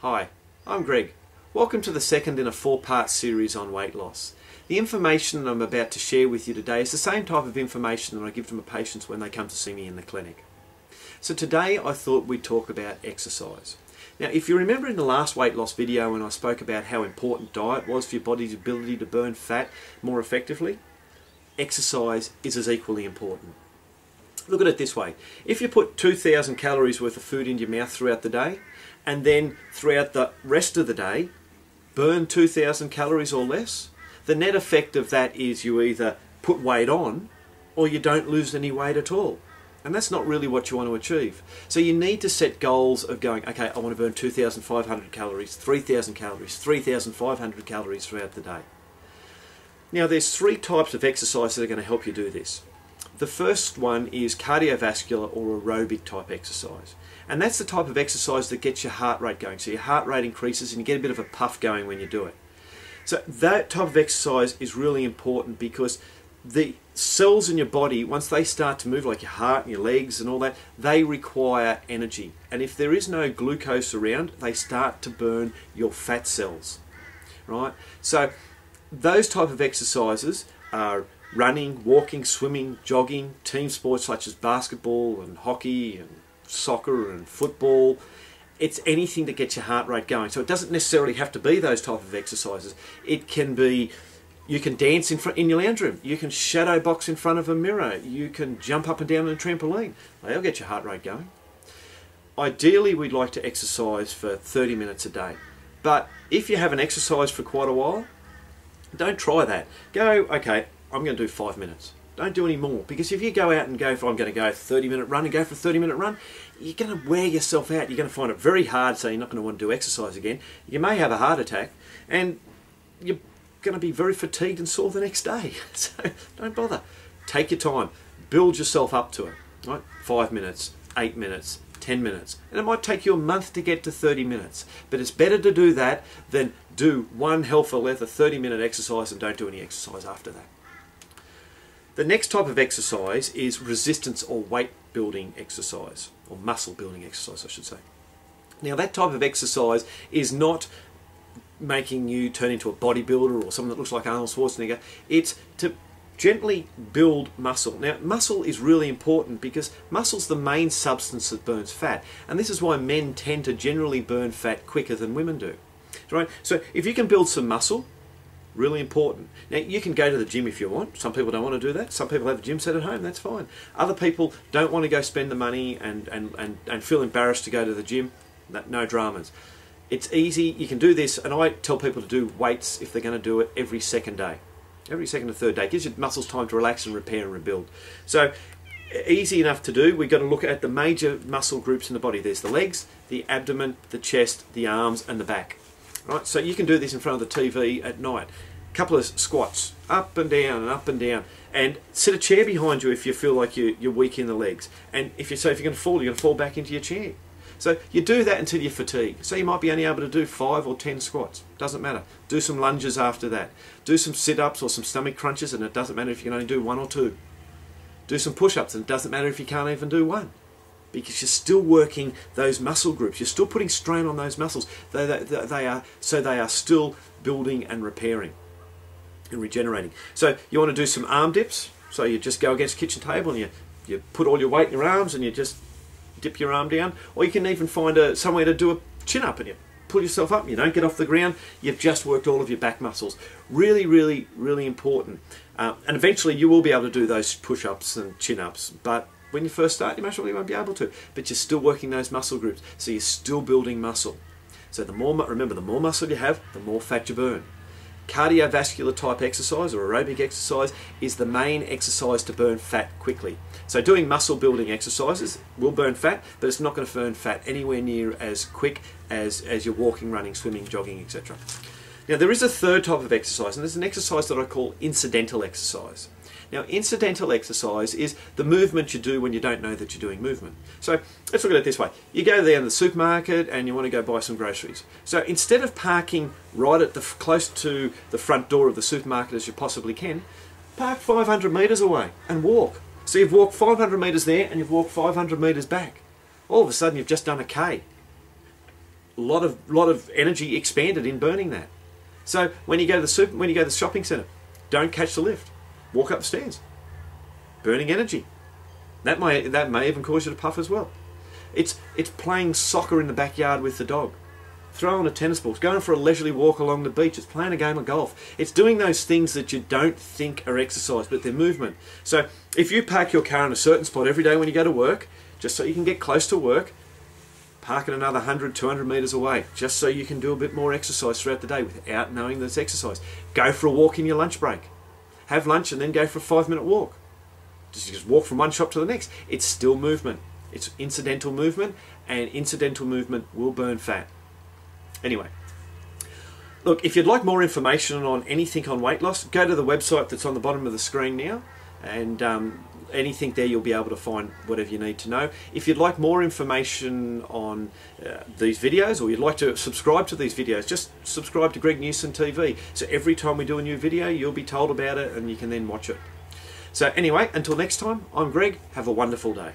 Hi, I'm Greg. Welcome to the second in a four-part series on weight loss. The information I'm about to share with you today is the same type of information that I give to my patients when they come to see me in the clinic. So today I thought we'd talk about exercise. Now, if you remember in the last weight loss video when I spoke about how important diet was for your body's ability to burn fat more effectively, exercise is as equally important. Look at it this way. If you put 2,000 calories worth of food in your mouth throughout the day, and then throughout the rest of the day, burn 2,000 calories or less, the net effect of that is you either put weight on or you don't lose any weight at all. And that's not really what you want to achieve. So you need to set goals of going, okay, I want to burn 2,500 calories, 3,000 calories, 3,500 calories throughout the day. Now there's three types of exercise that are going to help you do this. The first one is cardiovascular or aerobic type exercise. And that's the type of exercise that gets your heart rate going. So your heart rate increases and you get a bit of a puff going when you do it. So that type of exercise is really important because the cells in your body, once they start to move, like your heart and your legs and all that, they require energy. And if there is no glucose around, they start to burn your fat cells, right? So those type of exercises are running, walking, swimming, jogging, team sports such as basketball and hockey and soccer and football. It's anything that gets your heart rate going. So it doesn't necessarily have to be those type of exercises. It can be, you can dance in your lounge room, you can shadow box in front of a mirror, you can jump up and down on a trampoline. They'll get your heart rate going. Ideally, we'd like to exercise for 30 minutes a day. But if you haven't exercised for quite a while, don't try that. Go, okay, I'm going to do 5 minutes. Don't do any more, because if you go out and go for, I'm going to go 30-minute run and go for a 30-minute run, you're going to wear yourself out. You're going to find it very hard, so you're not going to want to do exercise again. You may have a heart attack, and you're going to be very fatigued and sore the next day. So don't bother. Take your time. Build yourself up to it. Right? 5 minutes, 8 minutes, 10 minutes. And it might take you a month to get to 30 minutes. But it's better to do that than do one hell for leather 30-minute exercise and don't do any exercise after that. The next type of exercise is resistance or weight building exercise, or muscle building exercise I should say. Now that type of exercise is not making you turn into a bodybuilder or someone that looks like Arnold Schwarzenegger. It's to gently build muscle. Now muscle is really important because muscle's the main substance that burns fat, and this is why men tend to generally burn fat quicker than women do. Right? So if you can build some muscle, really important. Now you can go to the gym if you want. Some people don't want to do that. Some people have a gym set at home, that's fine. Other people don't want to go spend the money and feel embarrassed to go to the gym. No dramas. It's easy, you can do this, and I tell people to do weights if they're going to do it every second day. Every second or third day. It gives your muscles time to relax and repair and rebuild. So easy enough to do. We've got to look at the major muscle groups in the body. There's the legs, the abdomen, the chest, the arms and the back. Right, so you can do this in front of the TV at night. A couple of squats, up and down, and sit a chair behind you if you feel like you're weak in the legs. And if you're going to fall back into your chair. So you do that until you're fatigued. So you might be only able to do 5 or 10 squats. Doesn't matter. Do some lunges after that. Do some sit-ups or some stomach crunches, and it doesn't matter if you can only do 1 or 2. Do some push-ups, and it doesn't matter if you can't even do 1. Because you're still working those muscle groups. You're still putting strain on those muscles. They are still building and repairing and regenerating. So you want to do some arm dips. So you just go against the kitchen table and you put all your weight in your arms and you just dip your arm down. Or you can even find somewhere to do a chin up and you pull yourself up. You don't get off the ground. You've just worked all of your back muscles. Really, really, really important. And eventually you will be able to do those push-ups and chin-ups. But when you first start, you most probably won't be able to, but you're still working those muscle groups, so you're still building muscle. So remember, the more muscle you have, the more fat you burn. Cardiovascular type exercise or aerobic exercise is the main exercise to burn fat quickly. So doing muscle building exercises will burn fat, but it's not going to burn fat anywhere near as quick as you're walking, running, swimming, jogging, etc. Now there is a third type of exercise, and there's an exercise that I call incidental exercise. Now, incidental exercise is the movement you do when you don't know that you're doing movement. So let's look at it this way. You go there in the supermarket and you want to go buy some groceries. So instead of parking right at close to the front door of the supermarket as you possibly can, park 500 metres away and walk. So you've walked 500 metres there and you've walked 500 metres back. All of a sudden you've just done a K. lot of energy expanded in burning that. So when you go to the shopping centre, don't catch the lift. Walk up the stairs. Burning energy. That may even cause you to puff as well. It's playing soccer in the backyard with the dog. Throwing a tennis ball. It's going for a leisurely walk along the beach. It's playing a game of golf. It's doing those things that you don't think are exercise, but they're movement. So if you park your car in a certain spot every day when you go to work, just so you can get close to work, park it another 100, 200 metres away, just so you can do a bit more exercise throughout the day without knowing that it's exercise. Go for a walk in your lunch break. Have lunch and then go for a 5-minute walk. Just walk from one shop to the next. It's still movement. It's incidental movement, and incidental movement will burn fat. Anyway, look, if you'd like more information on anything on weight loss, go to the website that's on the bottom of the screen now, and anything there you'll be able to find whatever you need to know. If you'd like more information on these videos, or you'd like to subscribe to these videos, just subscribe to Greg Newson TV. So every time we do a new video, you'll be told about it and you can then watch it. So anyway, until next time, I'm Greg. Have a wonderful day.